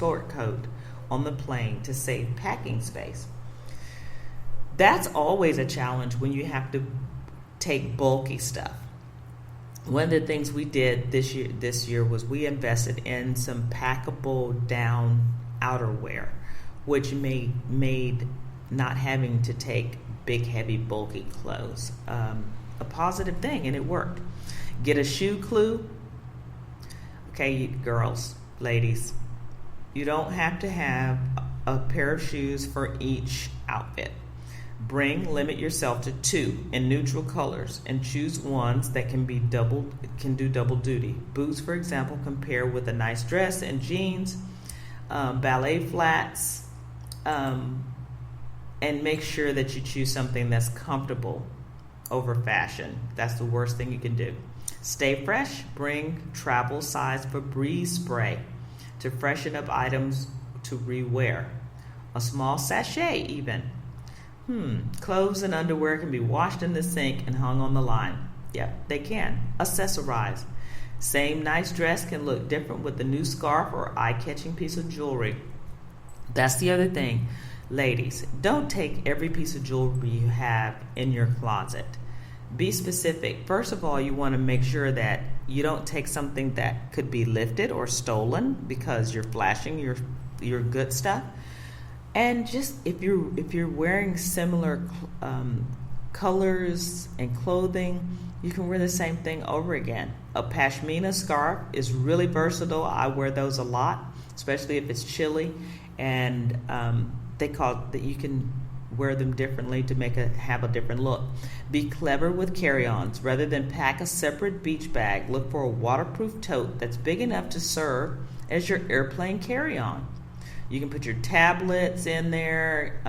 sport coat on the plane to save packing space. That's always a challenge when you have to take bulky stuff. One of the things we did this year was we invested in some packable down outerwear, which made not having to take big, heavy, bulky clothes a positive thing, and it worked. Get a shoe clue. Okay, girls, ladies, you don't have to have a pair of shoes for each outfit. Limit yourself to 2 in neutral colors and choose ones that can do double duty. Boots, for example, can pair with a nice dress and jeans, ballet flats, and make sure that you choose something that's comfortable over fashion. That's the worst thing you can do. Stay fresh. Bring travel size Febreze spray to freshen up items to rewear. A small sachet even. Clothes and underwear can be washed in the sink and hung on the line. Yep, they can. Accessorize. Same nice dress can look different with a new scarf or eye-catching piece of jewelry. That's the other thing. Ladies, don't take every piece of jewelry you have in your closet. Be specific. First of all, you want to make sure that you don't take something that could be lifted or stolen because you're flashing your good stuff. And just if you're wearing similar colors and clothing, you can wear the same thing over again. A pashmina scarf is really versatile. I wear those a lot, especially if it's chilly, and they call that you can wear them differently to have a different look. Be clever with carry-ons. Rather than pack a separate beach bag, look for a waterproof tote that's big enough to serve as your airplane carry-on. You can put your tablets in there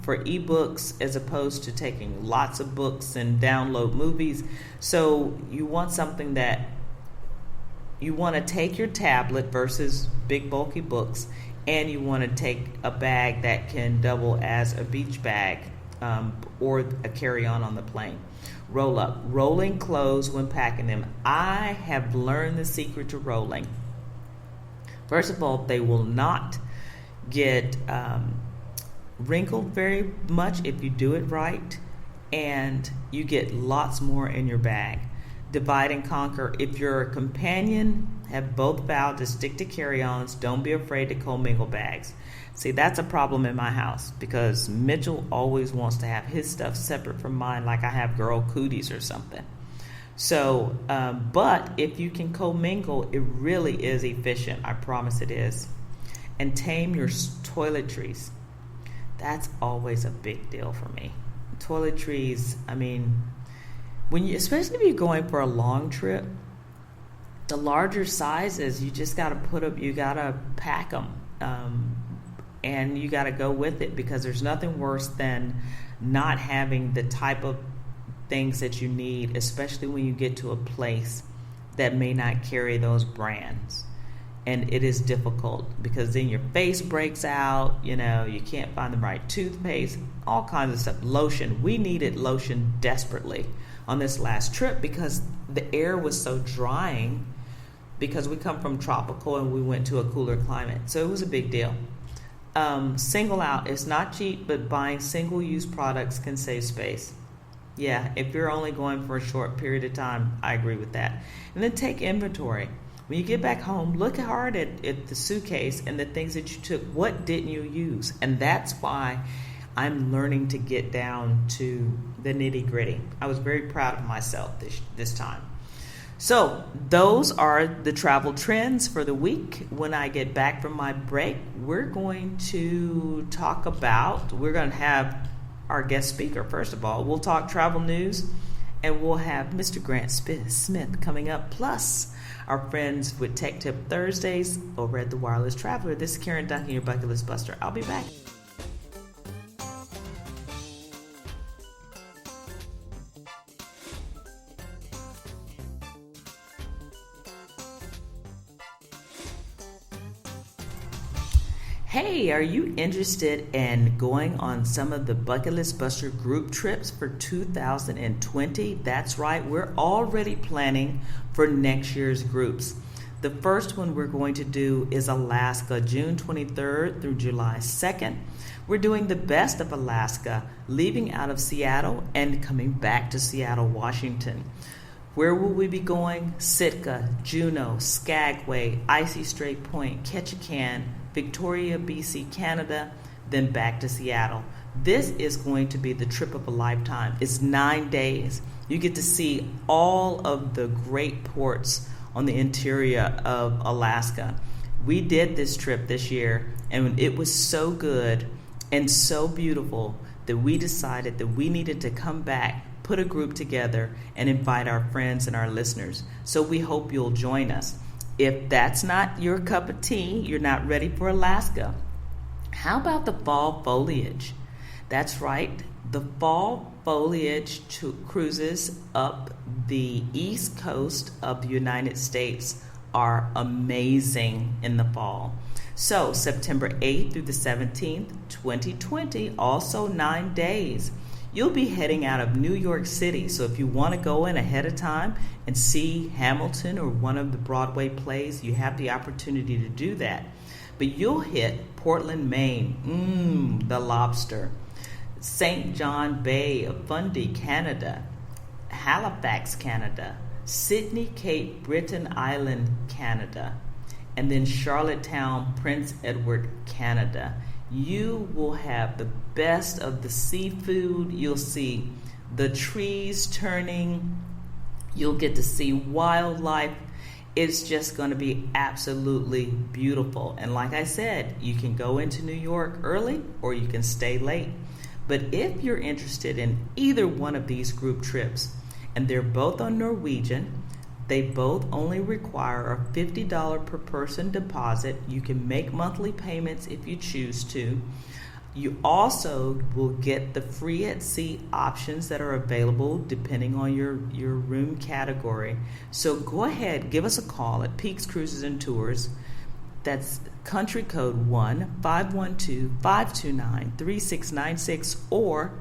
for ebooks as opposed to taking lots of books and download movies. So you want something that you want to take your tablet versus big bulky books, and you want to take a bag that can double as a beach bag or a carry-on on the plane. Roll up. Rolling clothes when packing them. I have learned the secret to rolling. First of all, they will not get wrinkled very much if you do it right, and you get lots more in your bag. Divide and conquer. If your companion have both vowed to stick to carry-ons, don't be afraid to commingle bags. See, that's a problem in my house because Mitchell always wants to have his stuff separate from mine, like I have girl cooties or something. So, but if you can commingle, it really is efficient. I promise it is. And tame your toiletries. That's always a big deal for me. Toiletries, I mean, especially if you're going for a long trip, the larger sizes, you just got to you got to pack them. And you got to go with it because there's nothing worse than not having the type of things that you need, especially when you get to a place that may not carry those brands. And it is difficult because then your face breaks out, you can't find the right toothpaste, all kinds of stuff. Lotion. We needed lotion desperately on this last trip because the air was so drying because we come from tropical and we went to a cooler climate. So it was a big deal. Single out. It's not cheap, but buying single-use products can save space. Yeah, if you're only going for a short period of time, I agree with that. And then take inventory. When you get back home, look hard at the suitcase and the things that you took. What didn't you use? And that's why I'm learning to get down to the nitty-gritty. I was very proud of myself this time. So those are the travel trends for the week. When I get back from my break, we're going to have our guest speaker. First of all, we'll talk travel news, and we'll have Mr. Grant Smith coming up, plus our friends with Tech Tip Thursdays over at The Wireless Traveler. This is Karen Duncan, your bucket list buster. I'll be back. Hey, are you interested in going on some of the Bucket List Buster group trips for 2020? That's right, we're already planning for next year's groups. The first one we're going to do is Alaska, June 23rd through July 2nd. We're doing the best of Alaska, leaving out of Seattle and coming back to Seattle, Washington. Where will we be going? Sitka, Juneau, Skagway, Icy Strait Point, Ketchikan, Victoria, BC, Canada, then back to Seattle. This is going to be the trip of a lifetime. It's 9 days. You get to see all of the great ports on the interior of Alaska. We did this trip this year, and it was so good and so beautiful that we decided that we needed to come back, put a group together, and invite our friends and our listeners. So we hope you'll join us. If that's not your cup of tea, you're not ready for Alaska, how about the fall foliage? That's right, the fall foliage cruises up the east coast of the United States are amazing in the fall. So September 8th through the 17th, 2020, also 9 days. You'll be heading out of New York City, so if you want to go in ahead of time and see Hamilton or one of the Broadway plays, you have the opportunity to do that. But you'll hit Portland, Maine, the lobster, St. John Bay of Fundy, Canada, Halifax, Canada, Sydney, Cape Breton Island, Canada, and then Charlottetown, Prince Edward, Canada. You will have the best of the seafood. You'll see the trees turning. You'll get to see wildlife. It's just going to be absolutely beautiful. And like I said, you can go into New York early or you can stay late. But if you're interested in either one of these group trips, and they're both on Norwegian, they both only require a $50 per person deposit. You can make monthly payments if you choose to. You also will get the free at sea options that are available depending on your room category. So go ahead, give us a call at Peaks Cruises and Tours. That's country code 1-512-529-3696, or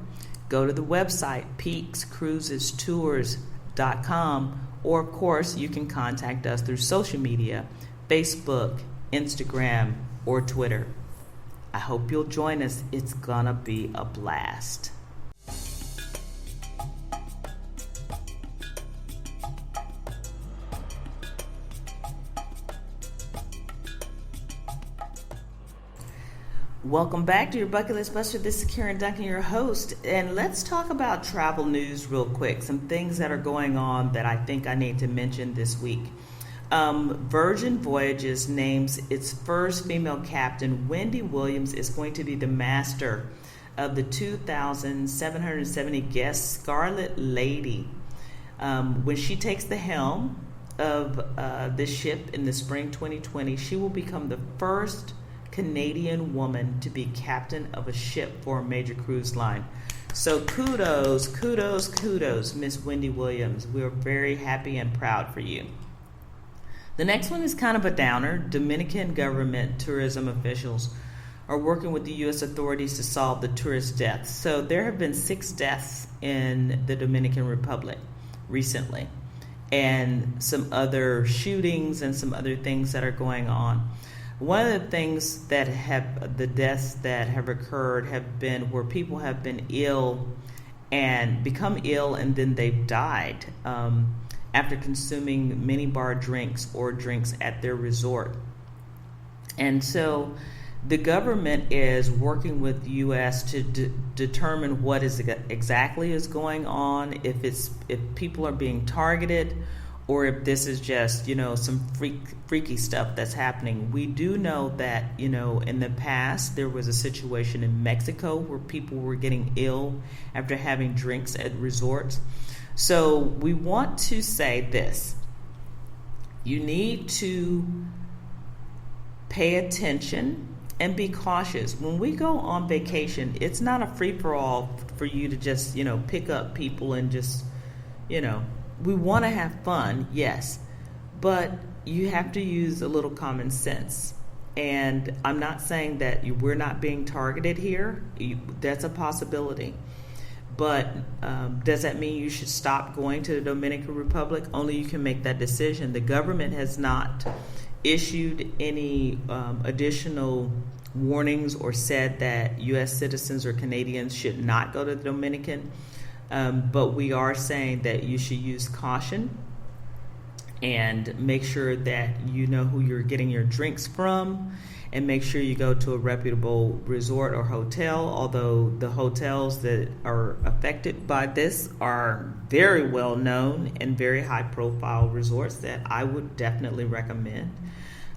go to the website peakscruisestours.com, or of course you can contact us through social media, Facebook, Instagram, or Twitter. I hope you'll join us. It's gonna be a blast. Welcome back to your Bucket List Buster. This is Karen Duncan, your host, and let's talk about travel news real quick. Some things that are going on that I think I need to mention this week. Virgin Voyages names its first female captain. Wendy Williams is going to be the master of the 2,770 guest Scarlet Lady. When she takes the helm of this ship in the spring 2020, she will become the first Canadian woman to be captain of a ship for a major cruise line. So kudos, Miss Wendy Williams. We're very happy and proud for you. The next one is kind of a downer. Dominican government tourism officials are working with the U.S. authorities to solve the tourist deaths. So there have been 6 deaths in the Dominican Republic recently, and some other shootings and some other things that are going on. One of the things that the deaths that have occurred have been where people have been ill and become ill and then they've died after consuming minibar drinks or drinks at their resort. And so the government is working with the U.S. to determine what is exactly is going on, if people are being targeted, or if this is just, some freaky stuff that's happening. We do know that, in the past, there was a situation in Mexico where people were getting ill after having drinks at resorts. So we want to say this. You need to pay attention and be cautious. When we go on vacation, it's not a free-for-all for you to just, pick up people and just, we want to have fun, yes, but you have to use a little common sense. And I'm not saying that we're not being targeted here. That's a possibility. But does that mean you should stop going to the Dominican Republic? Only you can make that decision. The government has not issued any additional warnings or said that U.S. citizens or Canadians should not go to the Dominican. But we are saying that you should use caution and make sure that you know who you're getting your drinks from, and make sure you go to a reputable resort or hotel, although the hotels that are affected by this are very well known and very high profile resorts that I would definitely recommend.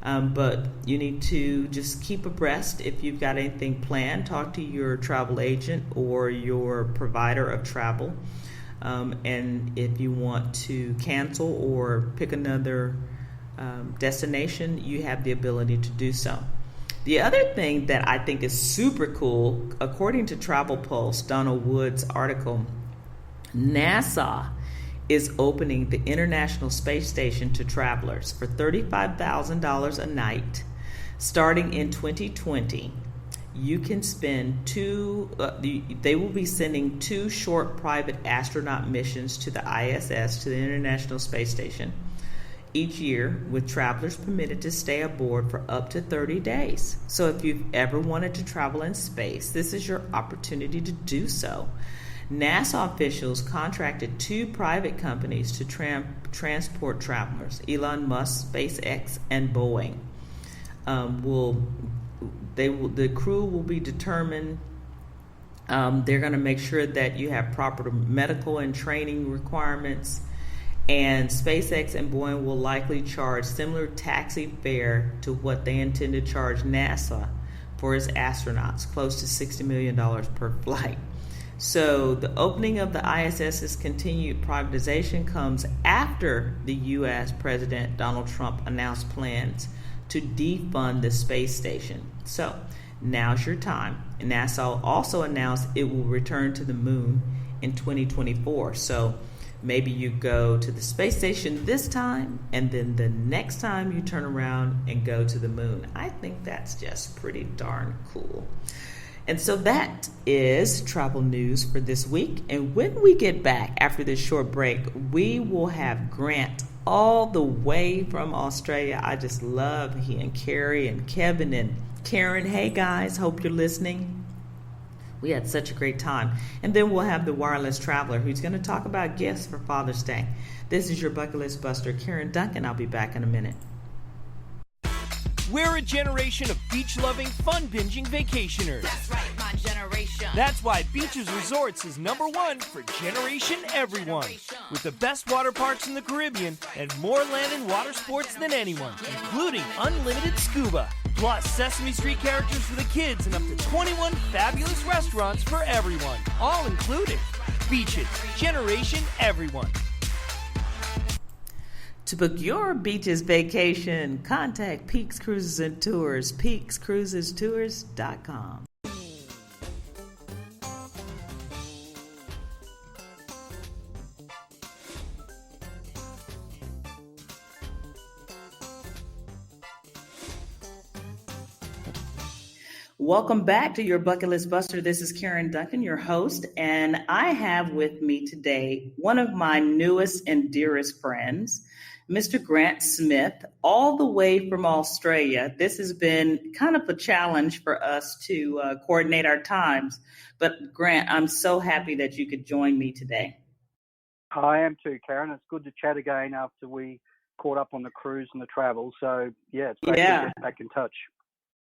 But you need to just keep abreast. If you've got anything planned, talk to your travel agent or your provider of travel. And if you want to cancel or pick another destination, you have the ability to do so. The other thing that I think is super cool, according to Travel Pulse, Donald Wood's article, NASA is opening the International Space Station to travelers for $35,000 a night. Starting in 2020, you can spend they will be sending 2 short private astronaut missions to the ISS, to the International Space Station, each year, with travelers permitted to stay aboard for up to 30 days. So if you've ever wanted to travel in space, this is your opportunity to do so. NASA officials contracted 2 private companies to transport travelers, Elon Musk, SpaceX, and Boeing. The crew will be determined. They're going to make sure that you have proper medical and training requirements. And SpaceX and Boeing will likely charge similar taxi fare to what they intend to charge NASA for its astronauts, close to $60 million per flight. So the opening of the ISS's continued privatization comes after the U.S. President Donald Trump announced plans to defund the space station. So now's your time. And NASA also announced it will return to the moon in 2024. So maybe you go to the space station this time, and then the next time you turn around and go to the moon. I think that's just pretty darn cool. And so that is travel news for this week. And when we get back after this short break, we will have Grant all the way from Australia. I just love he and Kerry and Kevin and Karen. Hey guys, hope you're listening. We had such a great time. And then we'll have the wireless traveler who's going to talk about gifts for Father's Day. This is your bucket list buster, Karen Duncan. I'll be back in a minute. We're a generation of beach-loving, fun-binging vacationers. That's right, my generation. That's why Beaches Resorts is #1 for Generation Everyone. With the best water parks in the Caribbean and more land and water sports than anyone, including unlimited scuba, plus Sesame Street characters for the kids and up to 21 fabulous restaurants for everyone. All included. Beaches, Generation Everyone. To book your beaches vacation, contact Peaks Cruises and Tours, peakscruisestours.com. Welcome back to your Bucket List Buster. This is Karen Duncan, your host, and I have with me today one of my newest and dearest friends, Mr. Grant Smith, all the way from Australia. This has been kind of a challenge for us to coordinate our times, but Grant, I'm so happy that you could join me today. I am too, Karen. It's good to chat again after we caught up on the cruise and the travel. So, yeah, it's great to get back in touch.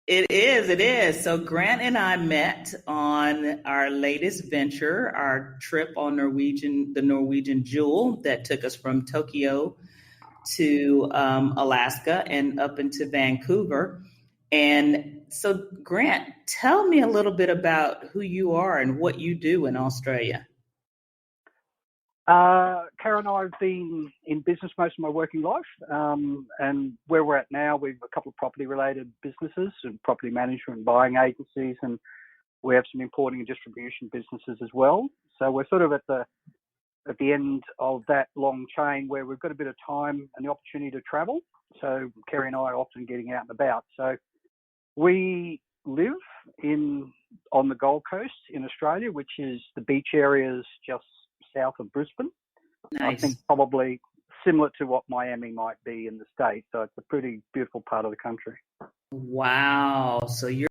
It is. So Grant and I met on our latest venture, our trip on the Norwegian Jewel that took us from Tokyo to Alaska and up into Vancouver. And so Grant, tell me a little bit about who you are and what you do in Australia. Karen and I have been in business most of my working life, and where we're at now, we've a couple of property-related businesses and property management and buying agencies, and we have some importing and distribution businesses as well. So we're sort of at the end of that long chain where we've got a bit of time and the opportunity to travel. So Kerry and I are often getting out and about. So we live in on the Gold Coast in Australia, which is the beach areas just south of Brisbane. I Nice. think probably similar to what Miami might be in the States. So it's a pretty beautiful part of the country. Wow. So you're